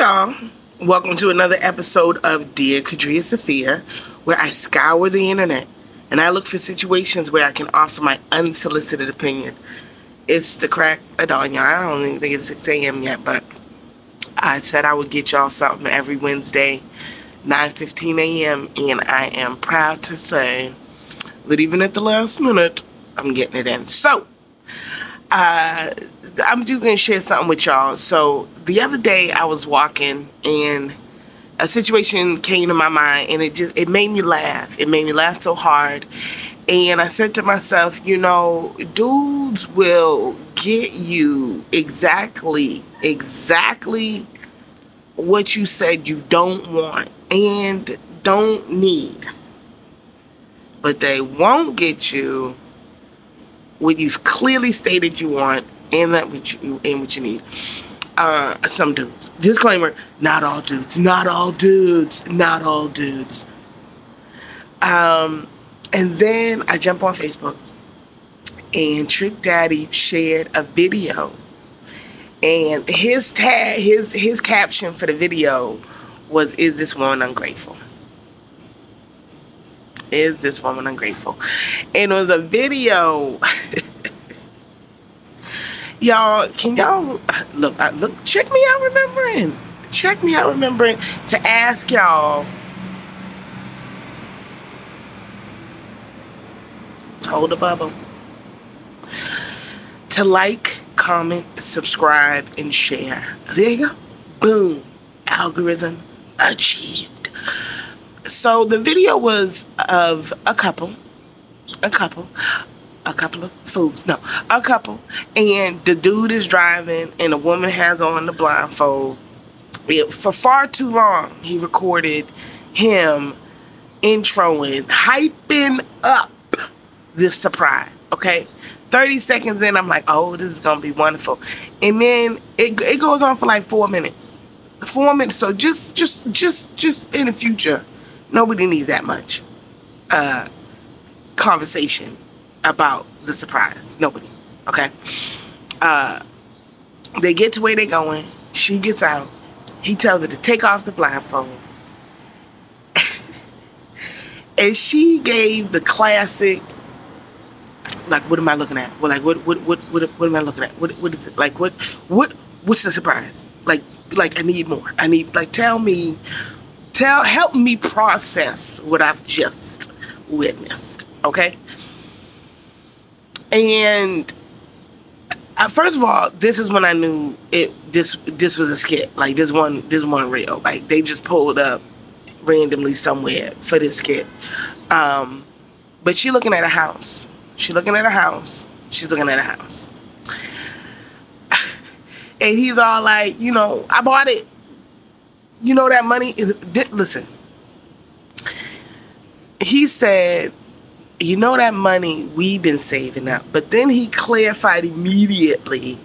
y'all. Welcome to another episode of Dear Kadria Sophia, where I scour the internet and I look for situations where I can offer my unsolicited opinion. It's the crack of dawn, y'all. I don't even think it's 6 a.m. yet, but I said I would get y'all something every Wednesday, 9:15 a.m., and I am proud to say that even at the last minute, I'm getting it in. So, I'm just going to share something with y'all. So, the other day I was walking and a situation came to my mind and it made me laugh. It made me laugh so hard. And I said to myself, you know, dudes will get you exactly what you said you don't want and don't need. But they won't get you what you've clearly stated you want and what you need. Some dudes. Disclaimer, not all dudes. Not all dudes. Not all dudes. And then I jump on Facebook and Trick Daddy shared a video. And his caption for the video was, "Is this woman ungrateful? Is this woman ungrateful?" And it was a video. Y'all, can y'all look, check me out remembering. Check me out remembering to ask y'all. Hold the bubble. To like, comment, subscribe, and share. There you go. Boom. Algorithm achieved. So the video was of a couple of fools. No, a couple. And the dude is driving and the woman has on the blindfold. For far too long, he recorded him introing, hyping up this surprise. Okay? 30 seconds in, I'm like, oh, this is going to be wonderful. And then it goes on for like 4 minutes. 4 minutes. So just in the future, nobody needs that much conversation about the surprise. Nobody. Okay? They get to where they're going. She gets out. He tells her to take off the blindfold. And she gave the classic, like, what am I looking at? Well, like, what am I looking at? What is it? Like, what's the surprise? Like, I need more. I need, like, help me process what I've just witnessed. Okay? And first of all, this is when I knew this was a skit. Like, this one real. Like, they just pulled up randomly somewhere for this skit. But she looking at a house. She's looking at a house. And he's all like, you know, I bought it. You know that money is... Listen. He said, you know that money we've been saving up. But then he clarified immediately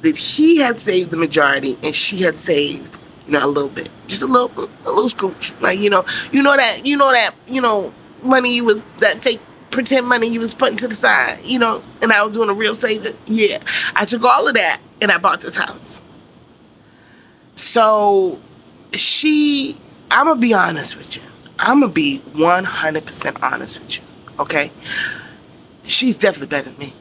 that he had saved the majority and she had saved, you know, a little bit. Just a little scooch. Like, you know that money you was, that fake pretend money you was putting to the side, you know, and I was doing a real saving. Yeah. I took all of that and I bought this house. So I'm going to be honest with you. I'm going to be 100% honest with you. Okay? She's definitely better than me.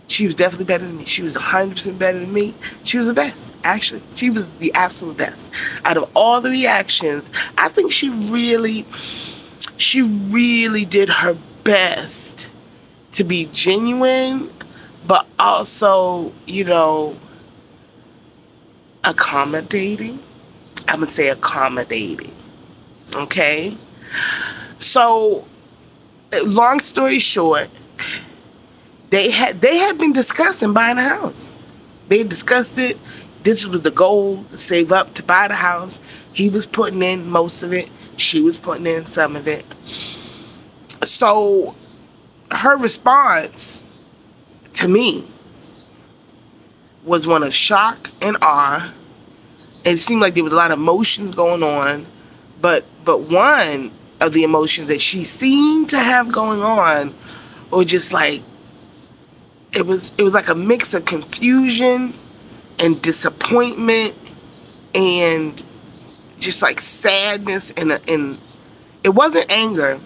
She was definitely better than me. She was 100% better than me. She was the best, actually. She was the absolute best. Out of all the reactions, I think she really did her best to be genuine, but also, you know, accommodating. I'm going to say accommodating. Okay? So, long story short, they had been discussing buying a house. They discussed it. This was the goal, to save up to buy the house. He was putting in most of it. She was putting in some of it. So her response to me was one of shock and awe. It seemed like there was a lot of emotions going on, but one of the emotions that she seemed to have going on or just like, it was like a mix of confusion and disappointment and just like sadness, and it wasn't anger.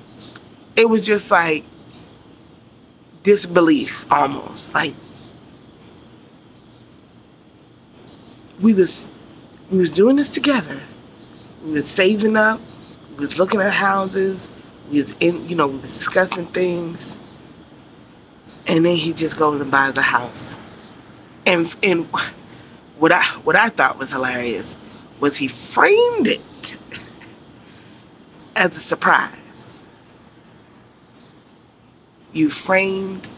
It was just like disbelief almost. Like we was doing this together. We was saving up. We was looking at houses. We was we was discussing things. And then he just goes and buys a house. And what I thought was hilarious was he framed it as a surprise. You framed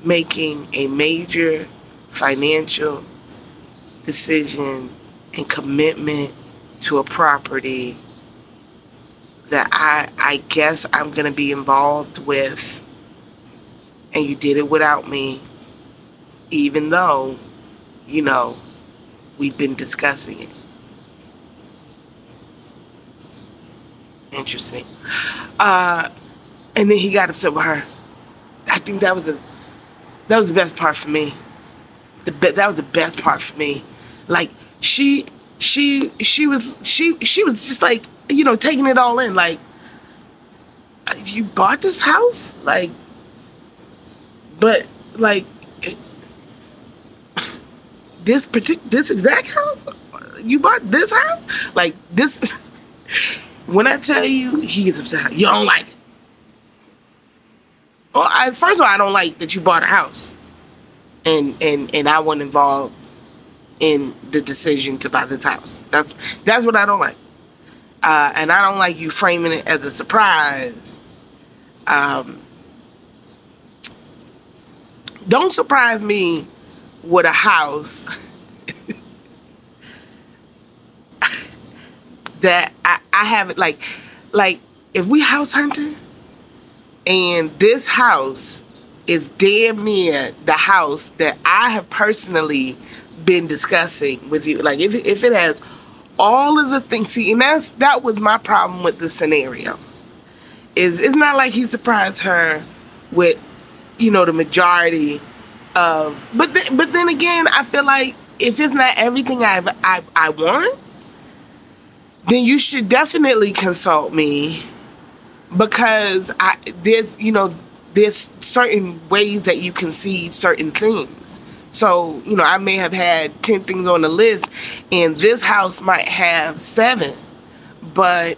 making a major financial decision and commitment to a property that I guess I'm going to be involved with, and you did it without me, even though, we've been discussing it. Interesting. And then he got upset with her. I think that was the best part for me. That was the best part for me. Like she was just like, taking it all in. Like, you bought this house, like, but like this exact house, you bought this house, like this. When I tell you, he gets upset. You don't like it. Well, first of all, I don't like that you bought a house, and I wasn't involved in the decision to buy this house. That's what I don't like, and I don't like you framing it as a surprise. Don't surprise me with a house that I haven't, like if we house hunting and this house is damn near the house that I have personally been discussing with you, like if it has all of the things, see, and that was my problem with the scenario. It's not like he surprised her with, the majority of, but then again, I feel like if it's not everything I want, then you should definitely consult me, because there's certain ways that you can see certain things. So, I may have had 10 things on the list, and this house might have 7, but,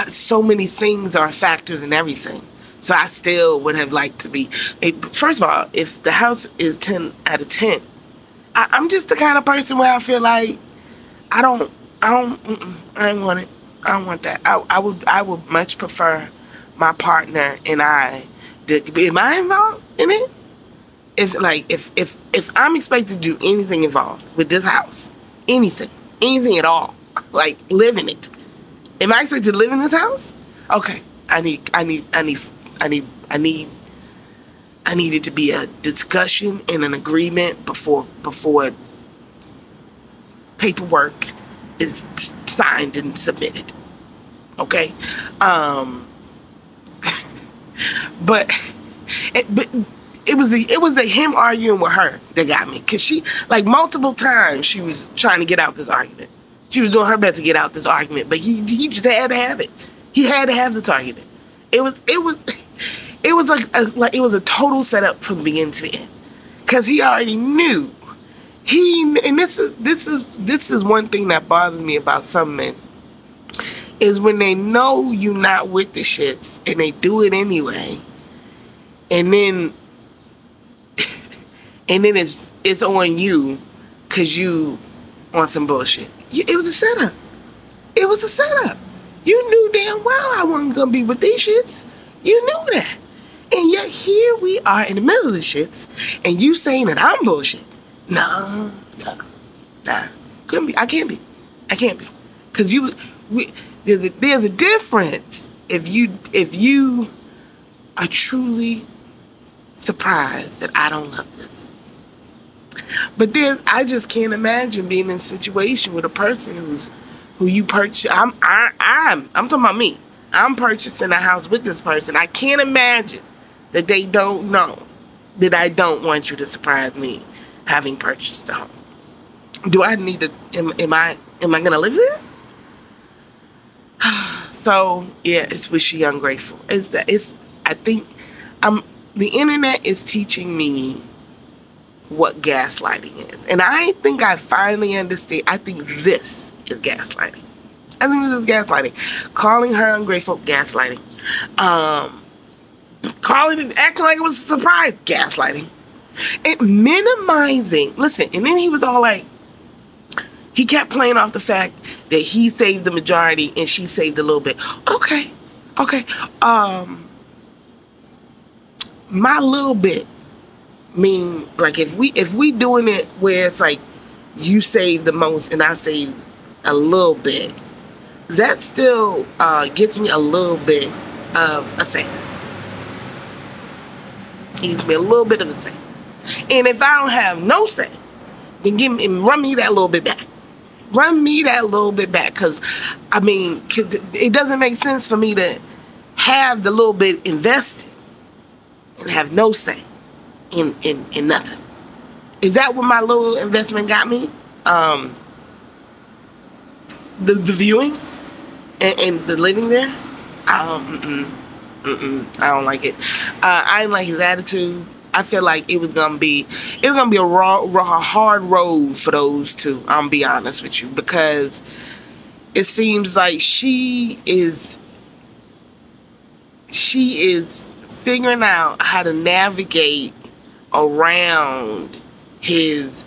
so many things are factors in everything. So I still would have liked to be, first of all, if the house is 10 out of 10, I'm just the kind of person where I feel like I don't want it. I don't want that. I would much prefer my partner and I. Am I involved in it? It's like if I'm expected to do anything involved with this house, anything at all, like live in it. Am I expected to live in this house? Okay, I need it to be a discussion and an agreement before paperwork is signed and submitted. Okay, but it was him arguing with her that got me, because she, like, multiple times she was trying to get out this argument. She was doing her best to get out this argument, but he just had to have it. He had to have this argument. It was a total setup from the beginning to the end, because he already knew. And this is one thing that bothers me about some men, is when they know you're not with the shits and they do it anyway, and then it's on you because you on some bullshit. It was a setup. It was a setup. You knew damn well I wasn't gonna be with these shits. You knew that. And yet here we are in the middle of the shits, and you saying that I'm bullshit. Nah. Couldn't be. I can't be. Because there's a difference if you are truly surprised that I don't love this. But I just can't imagine being in a situation with a person who you purchase. I'm talking about me. I'm purchasing a house with this person. I can't imagine that they don't know that I don't want you to surprise me having purchased a home. Do I need to? Am I Am I gonna live there? So yeah, it's wishy ungrateful. I think the internet is teaching me what gaslighting is. And I think I finally understand. I think this is gaslighting. I think this is gaslighting. Calling her ungrateful, gaslighting. Calling it, acting like it was a surprise, gaslighting. And minimizing, listen, and then he was all like, he kept playing off the fact that he saved the majority and she saved a little bit. Okay. My little bit mean, like, if we doing it where it's like you save the most and I save a little bit, that still gets me a little bit of a say. Gives me a little bit of a say. And if I don't have no say, then run me that little bit back. Run me that little bit back, because I mean, it doesn't make sense for me to have the little bit invested and have no say in nothing. Is that what my little investment got me? The viewing and the living there. I don't like it. I didn't like his attitude. I feel like it was gonna be a hard road for those two. I'm gonna be honest with you, because it seems like she is figuring out how to navigate around his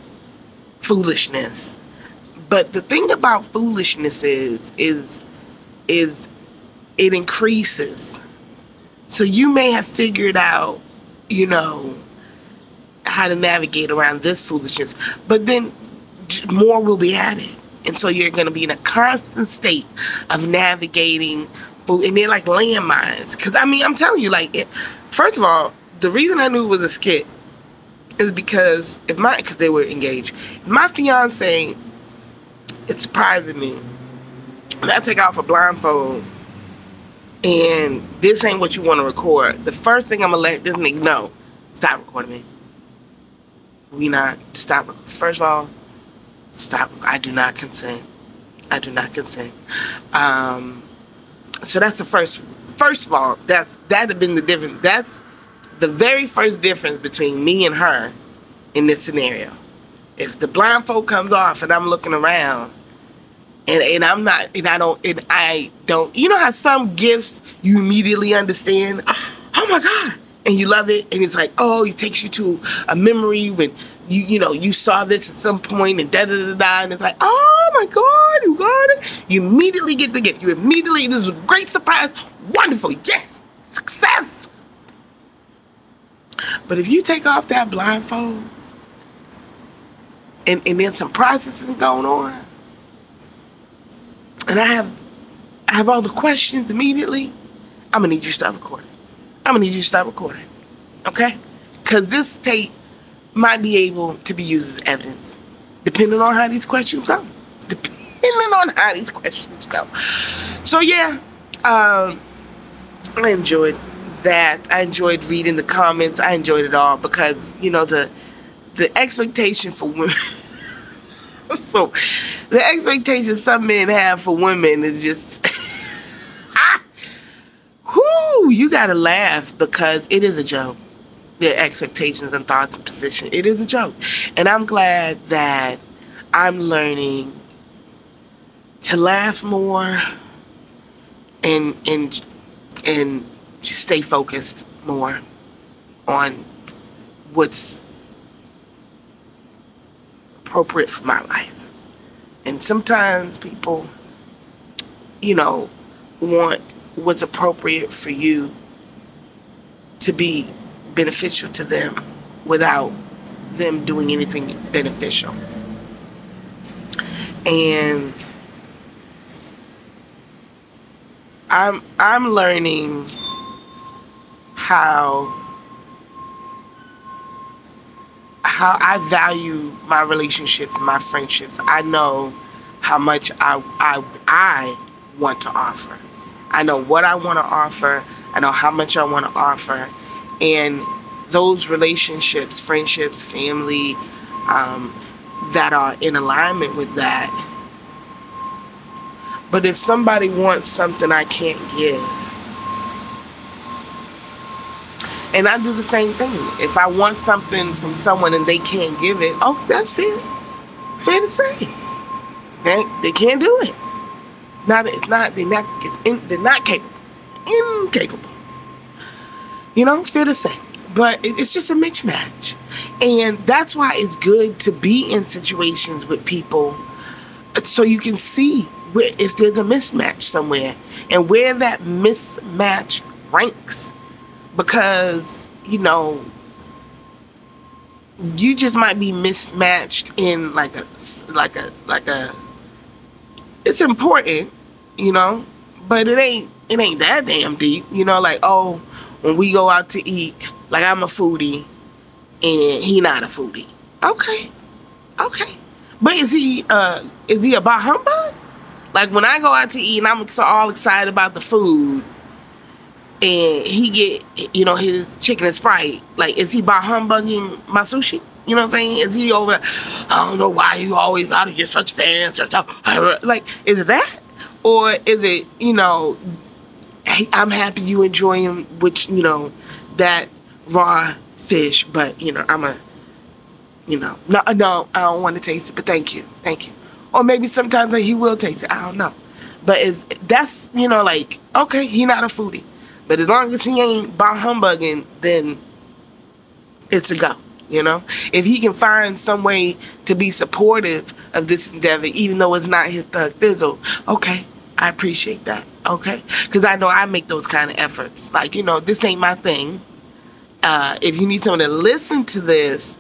foolishness. But the thing about foolishness is it increases. So you may have figured out, how to navigate around this foolishness, but then more will be added. And so you're going to be in a constant state of navigating, and they're like landmines. Because, I mean, I'm telling you, first of all, the reason I knew it was a skit is because they were engaged. If my fiance, it's surprising me, and I take off a blindfold, and this ain't what you want to record, the first thing I'm going to let this nigga know, stop recording me. First of all, stop. I do not consent. So that's the first of all, that'd have been the difference. That's the very first difference between me and her in this scenario. If the blindfold comes off and I'm looking around, and I'm not, and I don't, you know how some gifts you immediately understand? Oh my God. And you love it, and it's like, oh, it takes you to a memory when you saw this at some point, and da-da-da-da, and it's like, oh my God, you got it. You immediately get the gift. This is a great surprise. Wonderful. Yes. Success. But if you take off that blindfold, and then some processing going on, and I have all the questions immediately, I'm going to need you to start recording. Okay? Because this tape might be able to be used as evidence, depending on how these questions go. So yeah, I enjoyed that. I enjoyed reading the comments. I enjoyed it all, because the expectation for women so the expectation some men have for women is just whoo, you gotta laugh, because it is a joke. Their expectations and thoughts and position, it is a joke. And I'm glad that I'm learning to laugh more and just stay focused more on what's appropriate for my life. And sometimes people, want what's appropriate for you to be beneficial to them without them doing anything beneficial. And I'm learning how I value my relationships and my friendships. I know how much I want to offer. I know what I want to offer. I know how much I want to offer. And those relationships, friendships, family, that are in alignment with that, But if somebody wants something I can't give, and I do the same thing. If I want something from someone and they can't give it, oh, that's fair. Fair to say. They can't do it. They're not capable. Incapable. You know, fair to say. But it's just a mismatch. And that's why it's good to be in situations with people so you can see if there's a mismatch somewhere and where that mismatch ranks. Because, you know, you just might be mismatched in like a it's important, you know, but it ain't that damn deep, you know, like, oh, when we go out to eat, like, I'm a foodie and he not a foodie. Okay. But is he a bah humbug? Like, when I go out to eat and I'm all excited about the food and he get, you know, his chicken and Sprite, like, is he bah humbugging my sushi? You know what I'm saying? Is he over, I don't know why you always out of here such fans or stuff. Like, is it that? Or is it, you know, hey, I'm happy you enjoying, which, you know, that raw fish, but, you know, no, I don't want to taste it, but thank you. Or maybe sometimes like, he will taste it. I don't know. But that's, you know, like, okay, he not a foodie. But as long as he ain't bah humbugging, then it's a go, you know? If he can find some way to be supportive of this endeavor, even though it's not his thug thizzle, okay, I appreciate that, okay? Because I know I make those kind of efforts. Like, you know, this ain't my thing. If you need someone to listen to this,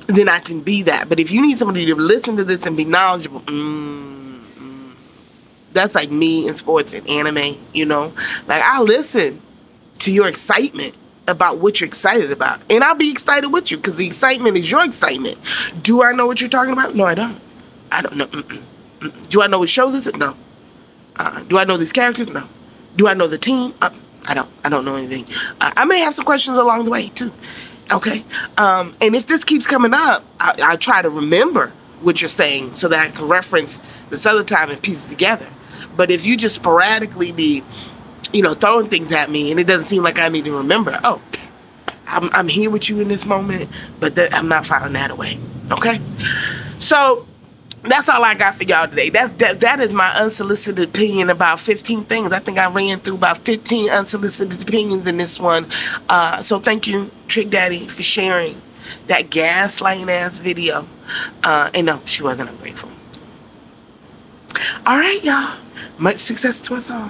then I can be that. But if you need somebody to listen to this and be knowledgeable, that's like me in sports and anime, you know? Like, I'll listen to your excitement about what you're excited about. And I'll be excited with you because the excitement is your excitement. Do I know what you're talking about? No, I don't. I don't know. Do I know what show this is? No. Do I know these characters? No. Do I know the team? I don't. I don't know anything. I may have some questions along the way, too. Okay? And if this keeps coming up, I try to remember what you're saying so that I can reference this other time and piece it together. But if you just sporadically be, you know, throwing things at me and it doesn't seem like I need to remember, oh, I'm here with you in this moment, but I'm not filing that away. Okay? So that's all I got for y'all today. That is my unsolicited opinion about 15 things. I think I ran through about 15 unsolicited opinions in this one. So thank you, Trick Daddy, for sharing that gaslighting ass video. And no, she wasn't ungrateful. All right, y'all. Much success to us all.